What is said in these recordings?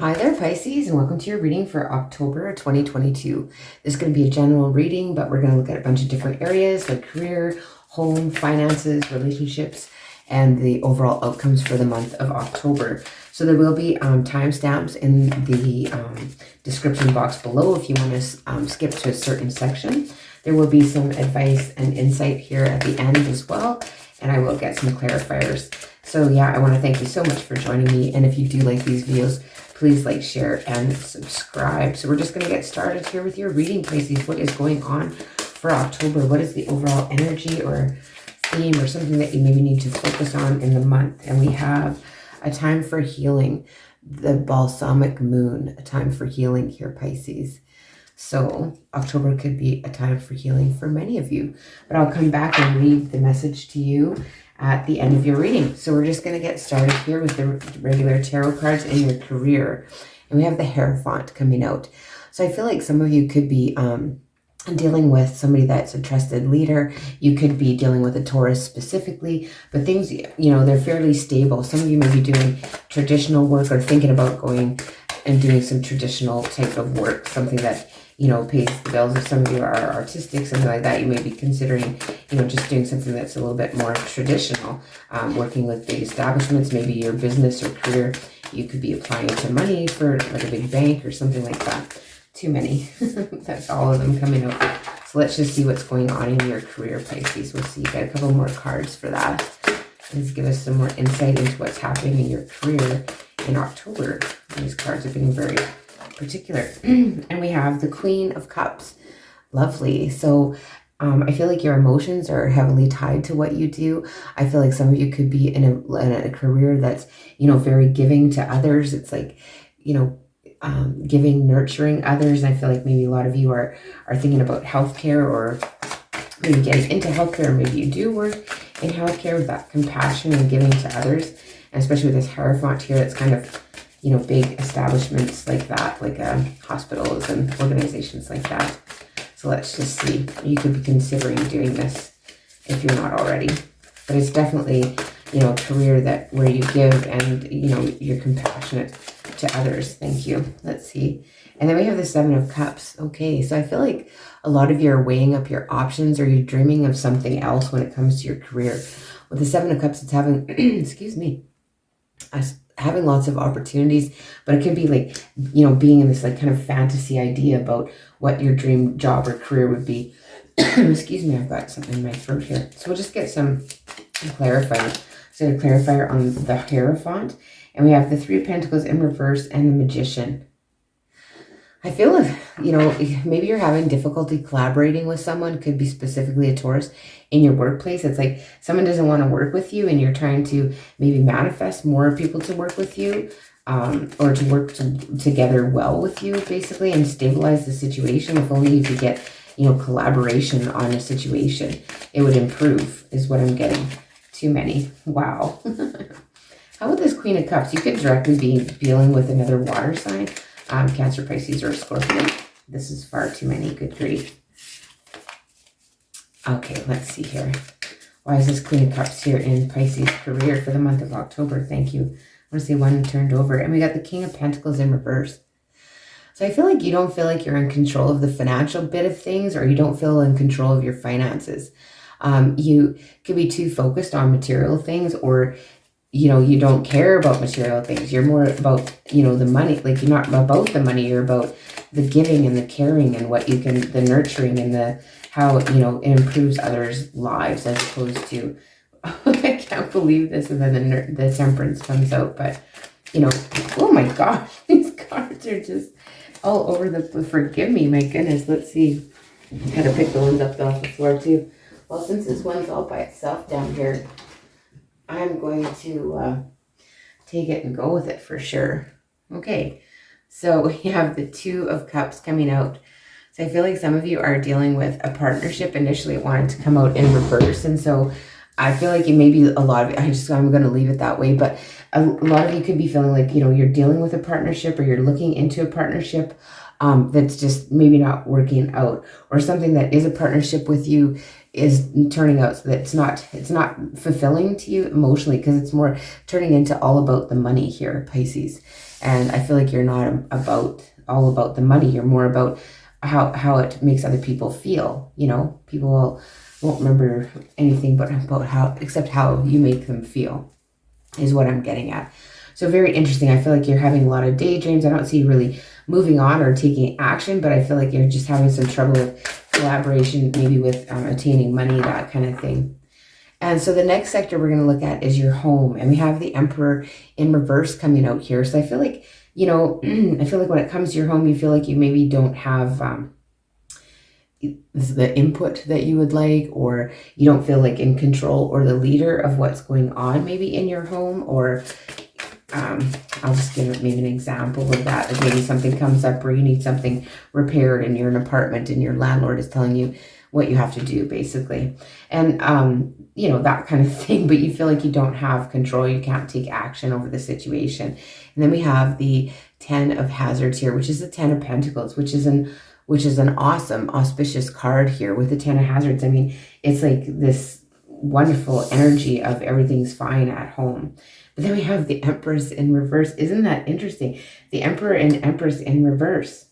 Hi there, Pisces, and welcome to your reading for October 2022. This is going to be a general reading, but we're going to look at a bunch of different areas like career, home, finances, relationships, and the overall outcomes for the month of October. So there will be timestamps in the description box below if you want to skip to a certain section. There will be some advice and insight here at the end as well, and I will get some clarifiers. So yeah, I want to thank you so much for joining me, and if you do like these videos, please like, share, and subscribe. So we're just going to get started here with your reading, Pisces. What is going on for October? What is the overall energy or theme or something that you maybe need to focus on in the month? And we have a time for healing, the balsamic moon, a time for healing here, Pisces. So October could be a time for healing for many of you, but I'll come back and read the message to you at the end of your reading. So we're just going to get started here with the regular tarot cards in your career. And we have the Hierophant coming out. So I feel like some of you could be dealing with somebody that's a trusted leader. You could be dealing with a Taurus specifically, but things, you know, they're fairly stable. Some of you may be doing traditional work or thinking about going and doing some traditional type of work, something that, you know, pays the bills. If some of you are artistic, something like that, you may be considering, you know, just doing something that's a little bit more traditional, working with big establishments, maybe your business or career. You could be applying to money for like a big bank or something like that. Too many. That's all of them coming out. So let's just see what's going on in your career, Pisces. We'll see. Get a couple more cards for that. Let's give us some more insight into what's happening in your career in October. These cards are being very particular. And we have the Queen of Cups. Lovely. So I feel like your emotions are heavily tied to what you do. I feel like some of you could be in a career that's, you know, very giving to others. It's like, you know, giving, nurturing others. And I feel like maybe a lot of you are thinking about healthcare or maybe getting into healthcare, or maybe you do work in healthcare with that compassion and giving to others. And especially with this Hierophant here, it's kind of, you know, big establishments like that, like hospitals and organizations like that. So let's just see. You could be considering doing this if you're not already. But it's definitely, you know, a career that where you give and, you know, you're compassionate to others. Thank you. Let's see. And then we have the Seven of Cups. Okay, so I feel like a lot of you are weighing up your options, or you're dreaming of something else when it comes to your career. With the Seven of Cups, it's having, excuse me, having lots of opportunities, but it could be like, you know, being in this like kind of fantasy idea about what your dream job or career would be. Excuse me, I've got something in my throat here. So we'll just get some clarifier. So a clarifier on the Hierophant. And we have the Three of Pentacles in reverse and the Magician. I feel like, you know, maybe you're having difficulty collaborating with someone, could be specifically a Taurus, in your workplace. It's like someone doesn't want to work with you and you're trying to maybe manifest more people to work with you, or to work together well with you, basically, and stabilize the situation. If only you could get, you know, collaboration on a situation, it would improve, is what I'm getting. Too many. Wow. How about this Queen of Cups? You could directly be dealing with another water sign. Cancer, Pisces, or Scorpio. This is far too many. Good grief. Okay, let's see here. Why is this Queen of Cups here in Pisces career for the month of October? Thank you. I want to see one turned over. And we got the King of Pentacles in reverse. So I feel like you don't feel like you're in control of the financial bit of things, or you don't feel in control of your finances. You could be too focused on material things, or, you know, you don't care about material things. You're more about, you know, the money. Like, you're not about the money. You're about the giving and the caring and what you can, the nurturing and the, how, you know, it improves others' lives, as opposed to, I can't believe this. And then the Temperance comes out. But, you know, oh my gosh, these cards are just all over the, forgive me, my goodness. Let's see. Got to pick the ones up off the floor too. Well, since this one's all by itself down here, I'm going to take it and go with it for sure. Okay, so we have the Two of Cups coming out. So I feel like some of you are dealing with a partnership. Initially, it wanted to come out in reverse. And so I feel like it may be a lot of, I'm going to leave it that way. But a lot of you could be feeling like, you know, you're dealing with a partnership, or you're looking into a partnership that's just maybe not working out, or something that is a partnership with you. is turning out so that it's not fulfilling to you emotionally, because it's more turning into all about the money here, Pisces. And I feel like you're not all about the money. You're more about how it makes other people feel. You know, people won't remember anything but about how you make them feel, is what I'm getting at. So very interesting. I feel like you're having a lot of daydreams. I don't see you really moving on or taking action, but I feel like you're just having some trouble with collaboration, maybe with attaining money, that kind of thing. And so the next sector we're going to look at is your home. And we have the Emperor in reverse coming out here. So I feel like, you know, I feel like when it comes to your home, you feel like you maybe don't have the input that you would like, or you don't feel like in control or the leader of what's going on maybe in your home. Or I'll just give maybe an example of that. Like maybe something comes up where you need something repaired and you're in an apartment and your landlord is telling you what you have to do, basically. And, you know, that kind of thing, but you feel like you don't have control. You can't take action over the situation. And then we have the 10 of Hazards here, which is the 10 of Pentacles, which is an awesome, auspicious card here with the 10 of Hazards. I mean, it's like this wonderful energy of everything's fine at home. But then we have the Empress in reverse. Isn't that interesting? The Emperor and Empress in reverse.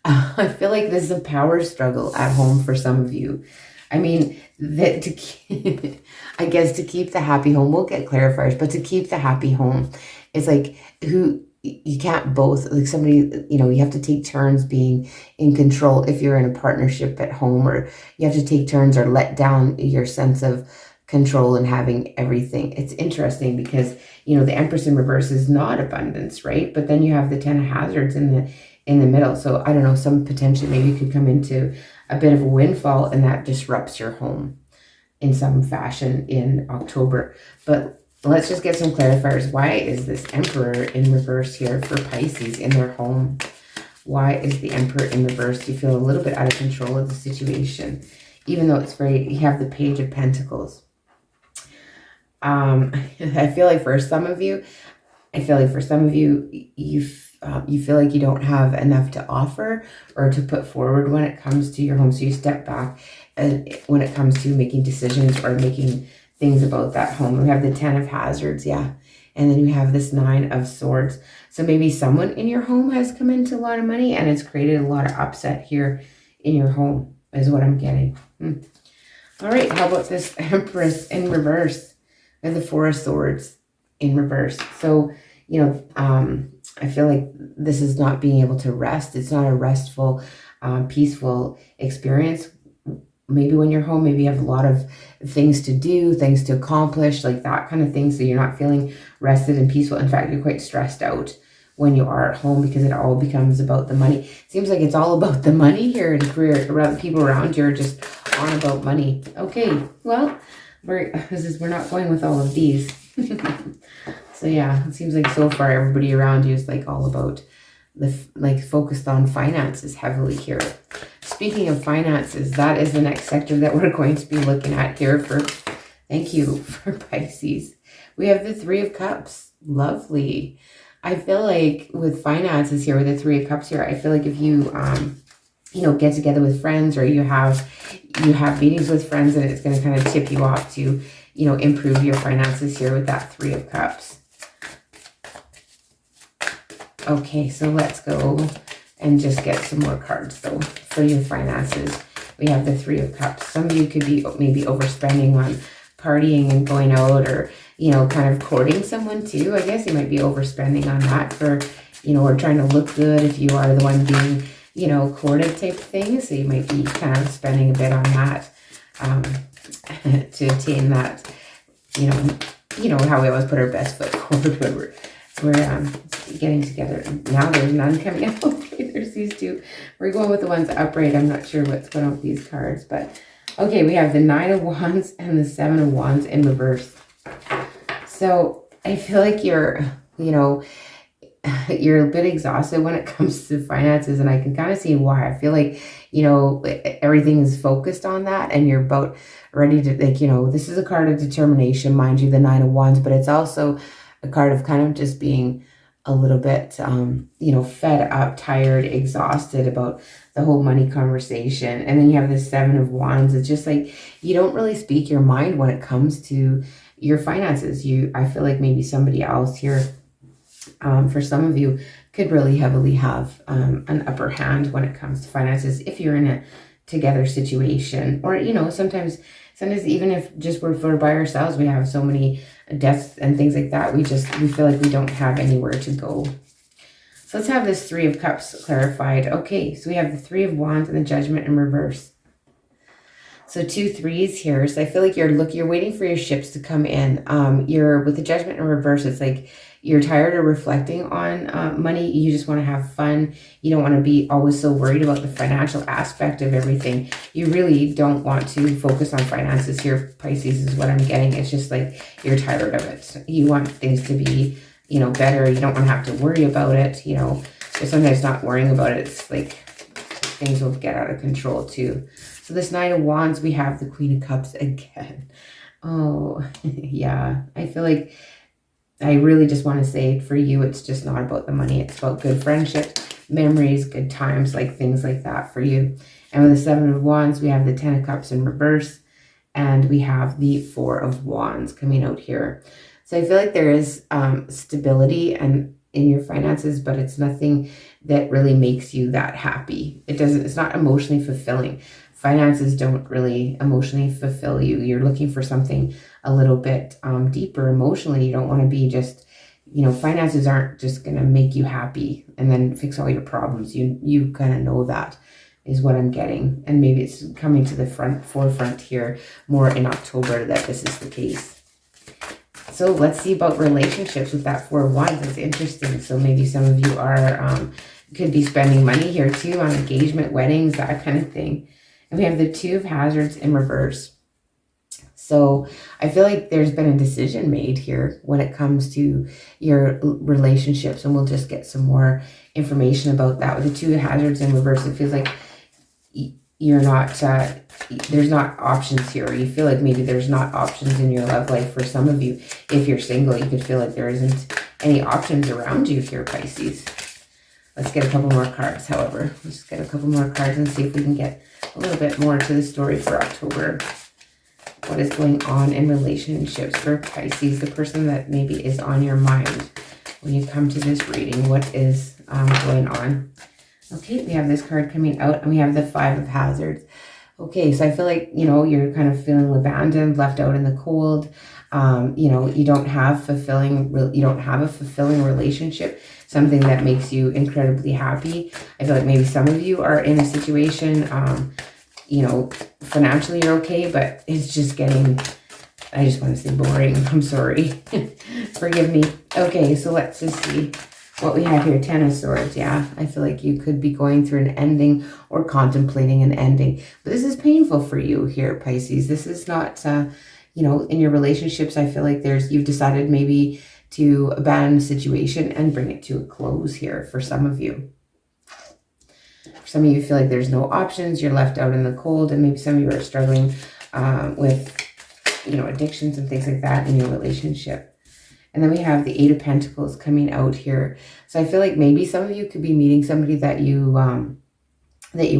I feel like this is a power struggle at home for some of you. I mean, I guess to keep the happy home, we'll get clarifiers, but to keep the happy home, it's like you can't both, like somebody, you know, you have to take turns being in control if you're in a partnership at home, or you have to take turns or let down your sense of control and having everything. It's interesting because, you know, the Empress in reverse is not abundance, right? But then you have the 10 of Hazards in the middle. So I don't know, some potentially maybe could come into a bit of a windfall, and that disrupts your home in some fashion in October. But let's just get some clarifiers. Why is this Emperor in reverse here for Pisces in their home? Why is the Emperor in reverse? You feel a little bit out of control of the situation, even though it's you have the Page of Pentacles. I feel like for some of you, you feel like you don't have enough to offer or to put forward when it comes to your home. So you step back when it comes to making decisions or making things about that home. We have the 10 of Hazards, yeah. And then you have this 9 of Swords. So maybe someone in your home has come into a lot of money and it's created a lot of upset here in your home, is what I'm getting. All right, how about this Empress in reverse? And the 4 of Swords in reverse. So, you know, I feel like this is not being able to rest. It's not a restful, peaceful experience. Maybe when you're home, maybe you have a lot of things to do, things to accomplish, like that kind of thing. So you're not feeling rested and peaceful. In fact, you're quite stressed out when you are at home because it all becomes about the money. Seems like it's all about the money here in career. Around people around you are just on about money. Okay, well, we're not going with all of these. So yeah, it seems like so far everybody around you is like all about focused on finances heavily here. Speaking of finances, that is the next sector that we're going to be looking at here for Pisces. We have the 3 of Cups. Lovely. I feel like with finances here, with the 3 of Cups here, I feel like if you you know, get together with friends, or you have meetings with friends, and it's going to kind of tip you off to, you know, improve your finances here with that 3 of Cups. Okay, so let's go and just get some more cards, though, for your finances. We have the 3 of Cups. Some of you could be maybe overspending on partying and going out, or, you know, kind of courting someone, too. I guess you might be overspending on that for, you know, or trying to look good if you are the one being, you know, courted type thing. So you might be kind of spending a bit on that to attain that, you know how we always put our best foot forward when we're getting together. Now there's none coming out. Okay, there's these 2. We're going with the ones upright. I'm not sure what's going on with these cards, but okay, we have the 9 of Wands and the 7 of Wands in reverse. So I feel like you're a bit exhausted when it comes to finances, and I can kind of see why. I feel like, you know, everything is focused on that, and you're about ready to, like, you know, this is a card of determination, mind you, the 9 of Wands, but it's also a card of kind of just being a little bit, you know, fed up, tired, exhausted about the whole money conversation. And then you have the Seven of Wands. It's just like, you don't really speak your mind when it comes to your finances. I feel like maybe somebody else here, for some of you, could really heavily have an upper hand when it comes to finances if you're in a together situation. Or, you know, sometimes even if just we're by ourselves, we have so many debts and things like that, we feel like we don't have anywhere to go. So let's have this Three of Cups clarified. Okay, so we have the Three of Wands and the Judgment in reverse. So 2 3s here. So I feel like you're waiting for your ships to come in. You're with the Judgment in reverse. It's like you're tired of reflecting on money. You just want to have fun. You don't want to be always so worried about the financial aspect of everything. You really don't want to focus on finances here, Pisces, is what I'm getting. It's just like you're tired of it. You want things to be, you know, better. You don't want to have to worry about it, you know. So sometimes not worrying about it, it's like things will get out of control too. So this Nine of Wands, we have the Queen of Cups again. Oh, yeah. I feel like I really just want to say for you, it's just not about the money. It's about good friendships, memories, good times, like things like that for you. And with the Seven of Wands, we have the Ten of Cups in reverse. And we have the Four of Wands coming out here. So I feel like there is stability and in your finances, but it's nothing that really makes you that happy. It's not emotionally fulfilling. Finances don't really emotionally fulfill you. You're looking for something a little bit deeper emotionally. You don't want to be just, you know, finances aren't just going to make you happy and then fix all your problems. You kind of know that is what I'm getting. And maybe it's coming to the forefront here more in October that this is the case. So let's see about relationships with that Four of Wands. It's interesting. So maybe some of you are could be spending money here too on engagement, weddings, that kind of thing. And we have the Two of Hazards in reverse. So I feel like there's been a decision made here when it comes to your relationships. And we'll just get some more information about that. With the Two of Hazards in reverse, it feels like you're not, there's not options here. You feel like maybe there's not options in your love life for some of you. If you're single, you could feel like there isn't any options around you here, Pisces. Let's get a couple more cards, however. Let's get a couple more cards and see if we can get a little bit more to the story for October. What is going on in relationships for Pisces, the person that maybe is on your mind when you come to this reading? What is going on? Okay, we have this card coming out and we have the Five of Hazards. Okay, so I feel like, you know, you're kind of feeling abandoned, left out in the cold. You know, you don't have a fulfilling relationship, something that makes you incredibly happy. I feel like maybe some of you are in a situation, you know, financially you're okay, but it's just getting, I just want to say boring. I'm sorry. Forgive me. Okay, so let's just see what we have here. Ten of Swords. Yeah, I feel like you could be going through an ending or contemplating an ending. But this is painful for you here, Pisces. This is not, you know, in your relationships, I feel like you've decided maybe to abandon a situation and bring it to a close here for some of you. For some of you feel like there's no options. You're left out in the cold. And maybe some of you are struggling with, you know, addictions and things like that in your relationship. And then we have the Eight of Pentacles coming out here. So I feel like maybe some of you could be meeting somebody that you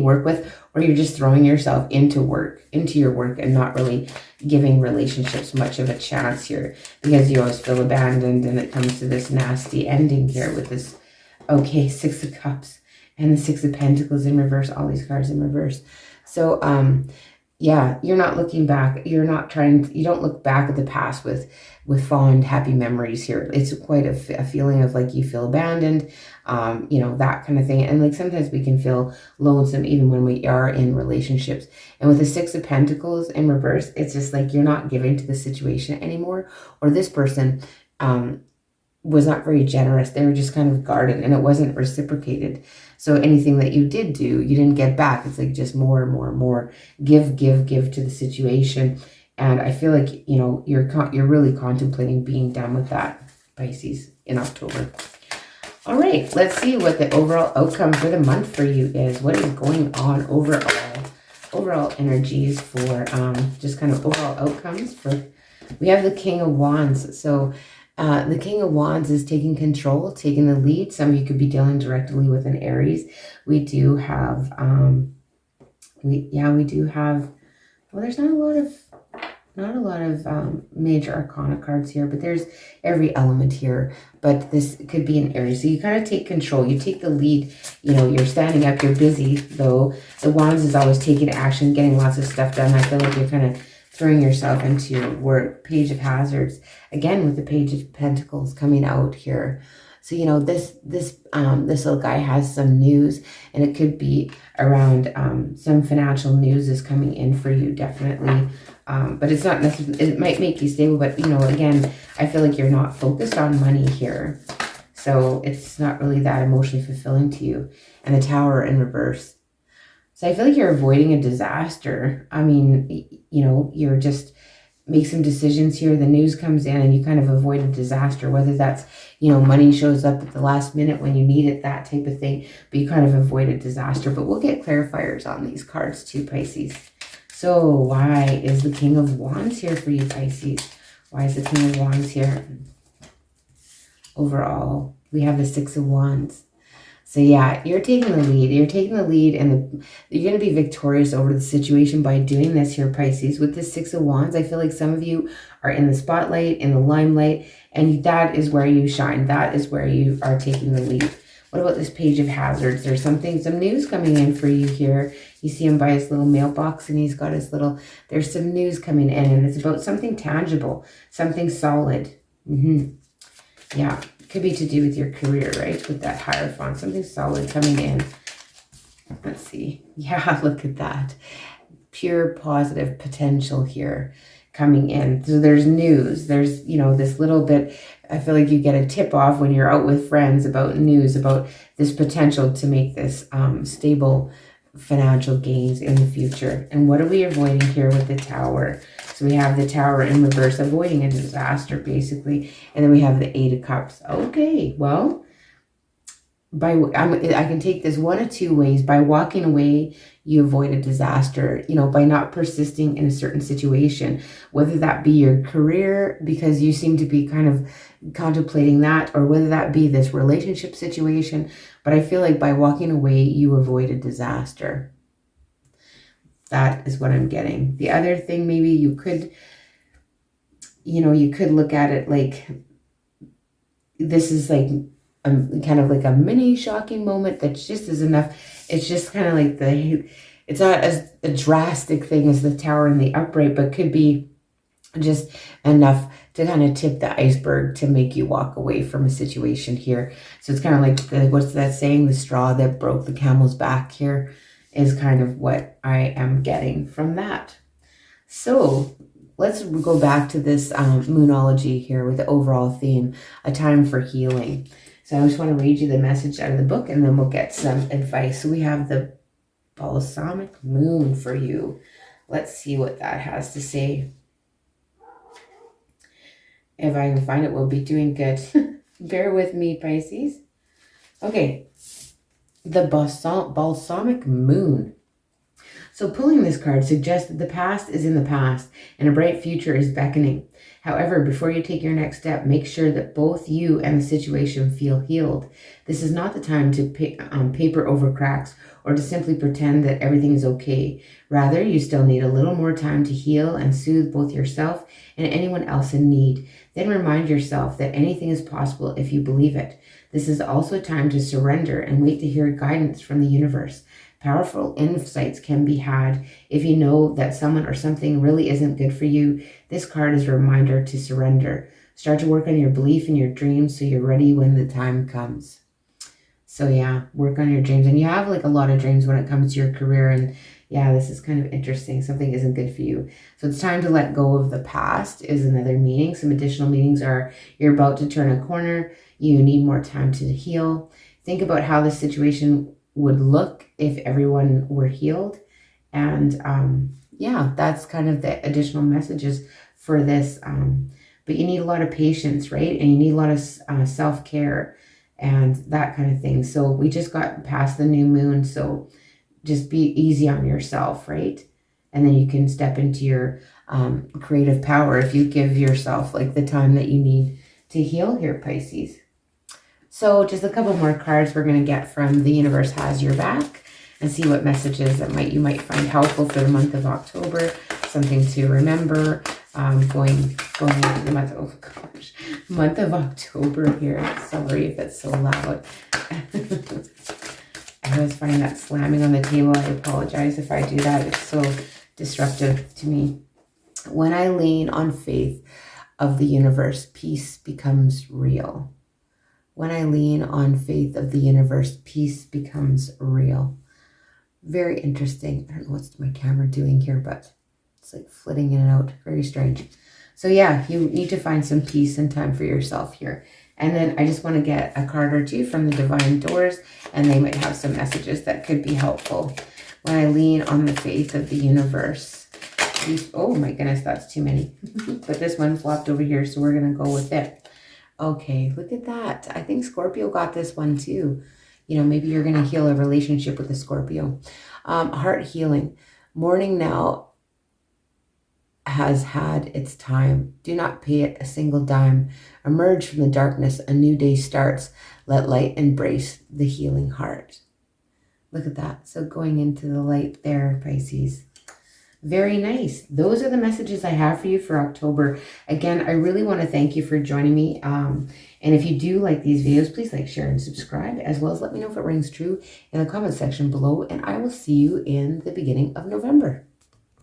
work with, or you're just throwing yourself into your work and not really giving relationships much of a chance here because you always feel abandoned, and it comes to this nasty ending here with this, okay, Six of Cups and the Six of Pentacles in reverse, all these cards in reverse. So, yeah, you're not looking back. You don't look back at the past with fond, happy memories here. It's quite a feeling of like you feel abandoned, you know, that kind of thing. And like sometimes we can feel lonesome even when we are in relationships. And with the Six of Pentacles in reverse, it's just like you're not giving to the situation anymore, or this person was not very generous. They were just kind of guarded and it wasn't reciprocated. So anything that you did do, you didn't get back. It's like just more and more and more. Give to the situation. And I feel like, you know, you're really contemplating being done with that, Pisces, in October. All right, let's see what the overall outcome for the month for you is. What is going on overall energies for just kind of overall outcomes for, we have the King of Wands. So The King of Wands is taking control, taking the lead. Some of you could be dealing directly with an Aries. We do have, we do have, well, there's not a lot of major arcana cards here, but there's every element here. But this could be an Aries. So you kind of take control. You take the lead. You know, you're standing up. You're busy, though. The Wands is always taking action, getting lots of stuff done. I feel like you're kind of throwing yourself into your work. Page of Hazards. Again, with the Page of Pentacles coming out here. So, you know, this little guy has some news, and it could be around some financial news is coming in for you, definitely. But it's not necessarily, it might make you stable, but, you know, again, I feel like you're not focused on money here. So it's not really that emotionally fulfilling to you. And the Tower in reverse. So I feel like you're avoiding a disaster. I mean, you know, you're just make some decisions here. The news comes in and you kind of avoid a disaster, whether that's, you know, money shows up at the last minute when you need it, that type of thing. But you kind of avoid a disaster. But we'll get clarifiers on these cards too, Pisces. So why is the King of Wands here for you, Pisces? Why is the King of Wands here? Overall, we have the Six of Wands. So yeah, you're taking the lead. You're taking the lead, and you're going to be victorious over the situation by doing this here, Pisces. With the Six of Wands, I feel like some of you are in the spotlight, in the limelight, and that is where you shine. That is where you are taking the lead. What about this Page of Hazards? There's some news coming in for you here. You see him by his little mailbox, and he's got his little, there's some news coming in, and it's about something tangible, something solid. Yeah. Could be to do with your career, right? With that Hierophant, something solid coming in. Let's see. Yeah, look at that. Pure positive potential here coming in. So there's news. There's, you know, this little bit, I feel like you get a tip off when you're out with friends about news, about this potential to make this stable financial gains in the future. And what are we avoiding here with the Tower? So we have the Tower in reverse, avoiding a disaster, basically. And then we have the Eight of Cups. Okay, well, I can take this one of two ways. By walking away, you avoid a disaster, you know, by not persisting in a certain situation, whether that be your career, because you seem to be kind of contemplating that, or whether that be this relationship situation. But I feel like by walking away, you avoid a disaster. That is what I'm getting. The other thing, maybe you could, you know, you could look at it like this is like kind of like a mini shocking moment that just is enough. It's just kind of like it's not as a drastic thing as the Tower and the Upright, but could be just enough to kind of tip the iceberg to make you walk away from a situation here. So it's kind of like what's that saying? The straw that broke the camel's back here is kind of what I am getting from that. So let's go back to this Moonology here with the overall theme, a time for healing. So I just want to read you the message out of the book, and then we'll get some advice. So we have the Balsamic Moon for you. Let's see what that has to say. If I can find it, we'll be doing good. Bear with me, Pisces. Okay. The Balsamic Moon. So pulling this card suggests that the past is in the past and a bright future is beckoning. However, before you take your next step, make sure that both you and the situation feel healed. This is not the time to paper over cracks or to simply pretend that everything is okay. Rather, you still need a little more time to heal and soothe both yourself and anyone else in need. Then remind yourself that anything is possible if you believe it. This is also a time to surrender and wait to hear guidance from the universe. Powerful insights can be had if you know that someone or something really isn't good for you. This card is a reminder to surrender. Start to work on your belief in your dreams so you're ready when the time comes. So yeah, work on your dreams. And you have like a lot of dreams when it comes to your career. And yeah, this is kind of interesting. Something isn't good for you. So it's time to let go of the past is another meaning. Some additional meanings are you're about to turn a corner. You need more time to heal. Think about how the situation would look if everyone were healed. And yeah, that's kind of the additional messages for this. But you need a lot of patience, right? And you need a lot of self-care and that kind of thing. So we just got past the new moon. So just be easy on yourself, right? And then you can step into your creative power if you give yourself like the time that you need to heal here, Pisces. So just a couple more cards we're going to get from The Universe Has Your Back and see what messages that you might find helpful for the month of October. Something to remember going into the month. Oh gosh, month of October here. Sorry if it's so loud. I always find that slamming on the table. I apologize if I do that. It's so disruptive to me. When I lean on faith of the universe, peace becomes real. When I lean on faith of the universe, peace becomes real. Very interesting. I don't know what's my camera doing here, but it's like flitting in and out. Very strange. So yeah, you need to find some peace and time for yourself here. And then I just want to get a card or two from the Divine Doors, and they might have some messages that could be helpful. When I lean on the faith of the universe. Oh my goodness, that's too many. But this one flopped over here, so we're going to go with it. Okay, look at that. I think Scorpio got this one too. You know, maybe you're going to heal a relationship with a Scorpio. Heart healing. Mourning now has had its time. Do not pay it a single dime. Emerge from the darkness. A new day starts. Let light embrace the healing heart. Look at that. So going into the light there, Pisces. Very nice. Those are the messages I have for you for October. Again, I really want to thank you for joining me. And if you do like these videos, please like, share, and subscribe, as well as let me know if it rings true in the comment section below. And I will see you in the beginning of November.